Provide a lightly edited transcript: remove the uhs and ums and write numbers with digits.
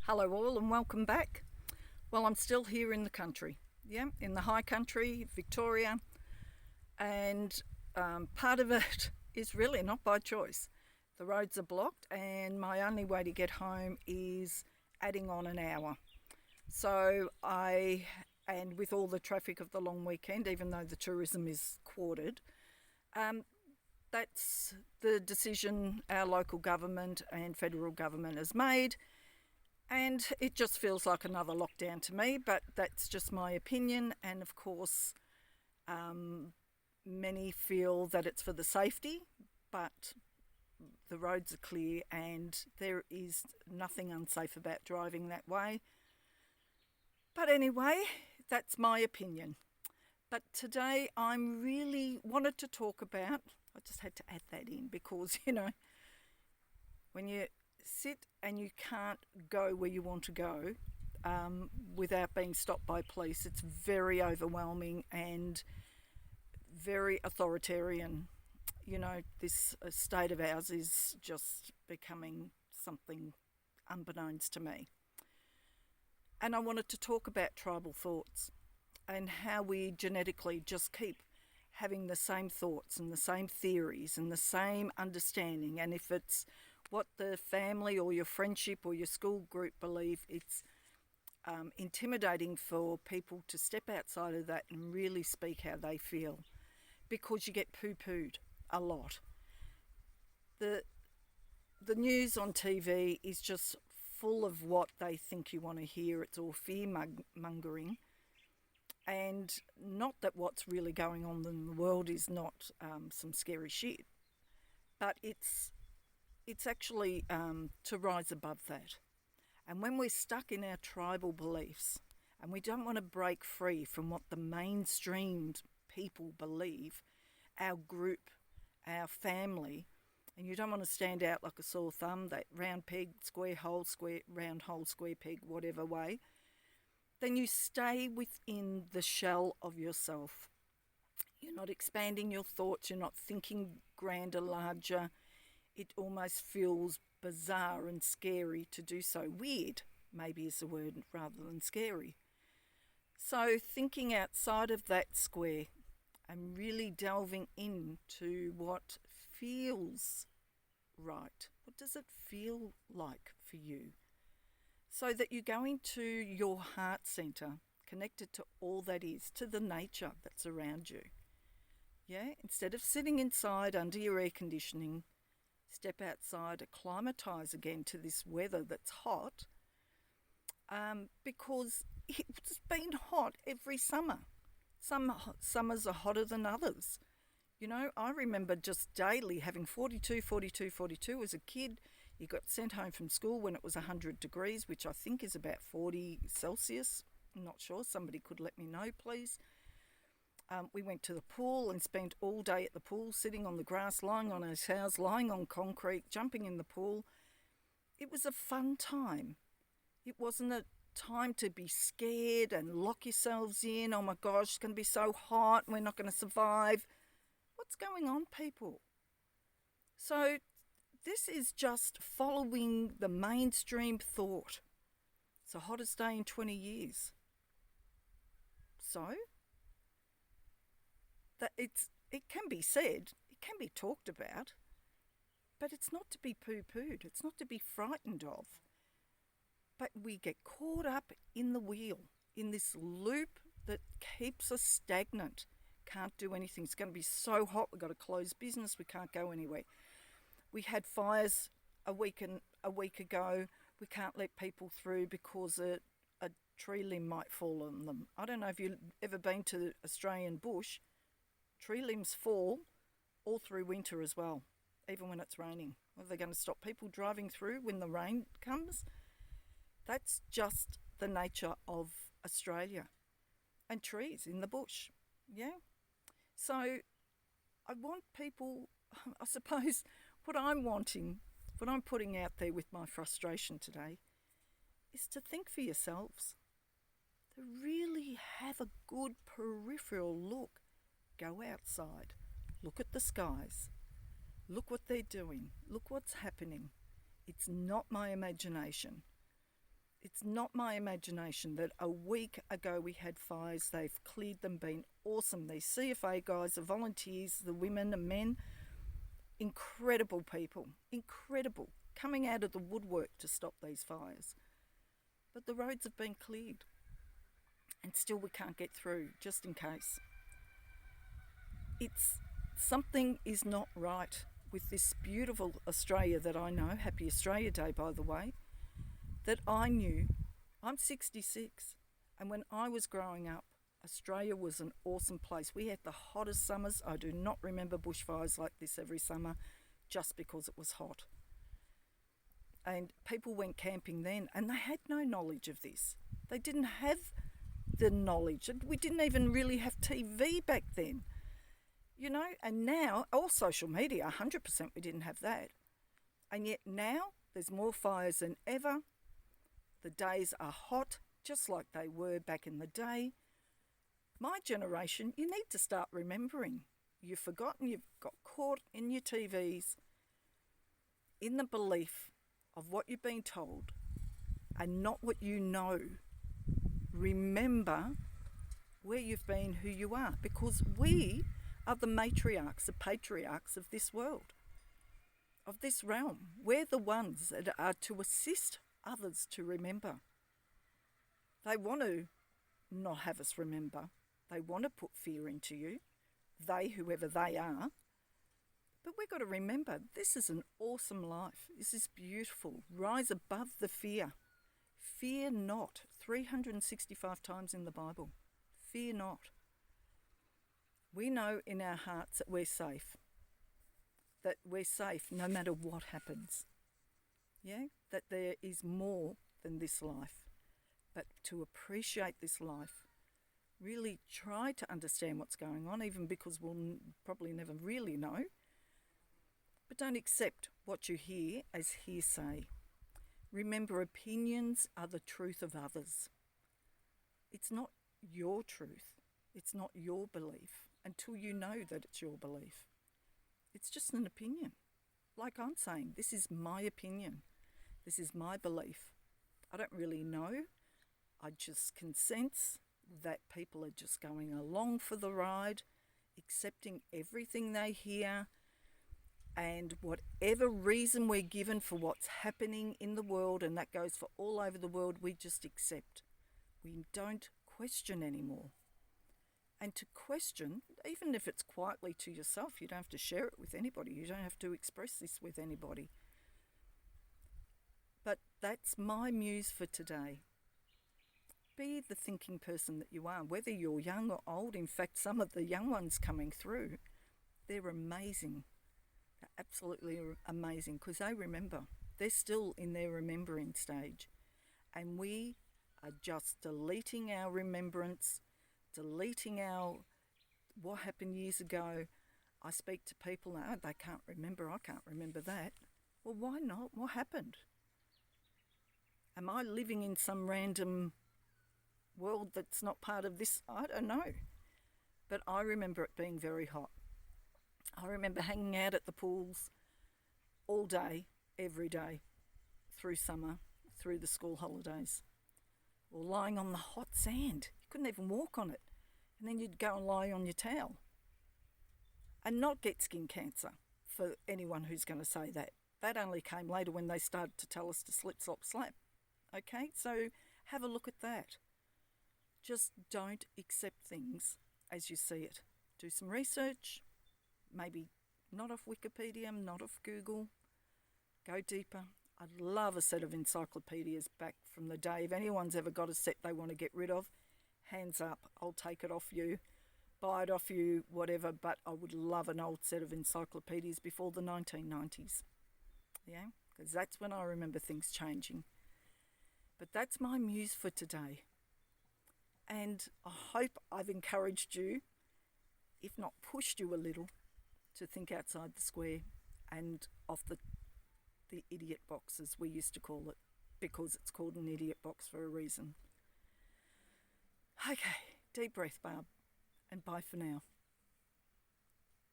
Hello, all, and welcome back. Well, I'm still here in the country, in the high country, Victoria, and part of it is really not by choice. The roads are blocked, and my only way to get home is adding on an hour. And with all the traffic of the long weekend, even though the tourism is quartered, that's the decision our local government and federal government has made. And it just feels like another lockdown to me, but that's just my opinion. And of course, many feel that it's for the safety, but the roads are clear and there is nothing unsafe about driving that way. But anyway, that's my opinion. But today I'm really wanted to talk about, I just had to add that in because, when you sit and you can't go where you want to go without being stopped by police, it's very overwhelming and very authoritarian. This state of ours is just becoming something unbeknownst to me. And I wanted to talk about tribal thoughts and how we genetically just keep having the same thoughts and the same theories and the same understanding. And if it's what the family or your friendship or your school group believe, it's intimidating for people to step outside of that and really speak how they feel, because you get poo-pooed a lot. The news on TV is just full of what they think you want to hear. It's all fear-mongering. And not that what's really going on in the world is not some scary shit, but it's actually to rise above that. And when we're stuck in our tribal beliefs and we don't want to break free from what the mainstreamed people believe, our group, our family, and you don't want to stand out like a sore thumb, that round peg, square hole, square, round hole, square peg, whatever way, then you stay within the shell of yourself. You're not expanding your thoughts, you're not thinking grander, larger. It almost feels bizarre and scary to do so. Weird, maybe is the word rather than scary. So thinking outside of that square and really delving into what feels right. What does it feel like for you? So that you go into your heart centre, connected to all that is, to the nature that's around you. Instead of sitting inside under your air conditioning, step outside, acclimatise again to this weather that's hot, because it's been hot every summer. Some summers are hotter than others. I remember just daily having 42 as a kid. You got sent home from school when it was 100 degrees, which I think is about 40 Celsius. I'm not sure. Somebody could let me know, please. We went to the pool and spent all day at the pool, sitting on the grass, lying on our towels, lying on concrete, jumping in the pool. It was a fun time. It wasn't a time to be scared and lock yourselves in. Oh my gosh, it's going to be so hot, we're not going to survive. What's going on, people? So this is just following the mainstream thought. It's the hottest day in 20 years. So that it can be said, it can be talked about, but it's not to be poo-pooed, it's not to be frightened of. But we get caught up in the wheel, in this loop that keeps us stagnant. Can't do anything. It's going to be so hot, we've got to close business, we can't go anywhere. We had fires a week ago. We can't let people through because a tree limb might fall on them. I don't know if you've ever been to the Australian bush. Tree limbs fall all through winter as well, even when it's raining. Are they going to stop people driving through when the rain comes? That's just the nature of Australia and trees in the bush. So I want people, I suppose, what I'm putting out there with my frustration today is to think for yourselves, to really have a good peripheral look. Go outside, look at the skies, look what they're doing, look what's happening. It's not my imagination. It's not my imagination that a week ago we had fires. They've cleared them, been awesome. These CFA guys, the volunteers, the women and men, incredible people, incredible, coming out of the woodwork to stop these fires. But the roads have been cleared and still we can't get through, just in case. It's something is not right with this beautiful Australia that I know. Happy Australia Day, by the way, that I knew. I'm 66, and when I was growing up, Australia was an awesome place. We had the hottest summers. I do not remember bushfires like this every summer just because it was hot. And people went camping then, and they had no knowledge of this. They didn't have the knowledge. We didn't even really have TV back then, you know. And now, all social media, 100% we didn't have that. And yet now, there's more fires than ever. The days are hot, just like they were back in the day. My generation, you need to start remembering. You've forgotten, you've got caught in your TVs, in the belief of what you've been told and not what you know. Remember where you've been, who you are, because we are the matriarchs, the patriarchs of this world, of this realm. We're the ones that are to assist others to remember. They want to not have us remember. They want to put fear into you, they, whoever they are. But we've got to remember, this is an awesome life. This is beautiful. Rise above the fear. Fear not. 365 times in the Bible. Fear not. We know in our hearts that we're safe. That we're safe no matter what happens. Yeah? That there is more than this life. But to appreciate this life, really try to understand what's going on, even because we'll probably never really know. But don't accept what you hear as hearsay. Remember, opinions are the truth of others. It's not your truth. It's not your belief until you know that it's your belief. It's just an opinion. Like I'm saying, this is my opinion. This is my belief. I don't really know. I just can sense that people are just going along for the ride, accepting everything they hear, and whatever reason we're given for what's happening in the world, and that goes for all over the world, we just accept. We don't question anymore. And to question, even if it's quietly to yourself, you don't have to share it with anybody. You don't have to express this with anybody. But that's my muse for today. Be the thinking person that you are, whether you're young or old. In fact, some of the young ones coming through, they're amazing. They're absolutely amazing because they remember. They're still in their remembering stage. And we are just deleting our remembrance, deleting our what happened years ago. I speak to people now, they can't remember, I can't remember that. Well, why not? What happened? Am I living in some random world that's not part of this? I don't know. But I remember it being very hot. I remember hanging out at the pools all day, every day, through summer, through the school holidays, or lying on the hot sand. You couldn't even walk on it. And then you'd go and lie on your towel and not get skin cancer, for anyone who's going to say that. That only came later when they started to tell us to slip, slop, slap. Okay, so have a look at that. Just don't accept things as you see it. Do some research, maybe not off Wikipedia, not off Google. Go deeper. I'd love a set of encyclopedias back from the day. If anyone's ever got a set they want to get rid of, hands up, I'll take it off you, buy it off you, whatever, but I would love an old set of encyclopedias before the 1990s. Yeah, because that's when I remember things changing. But that's my muse for today. And I hope I've encouraged you, if not pushed you a little, to think outside the square and off the idiot box, as we used to call it, because it's called an idiot box for a reason. Okay, deep breath, Barb, and bye for now.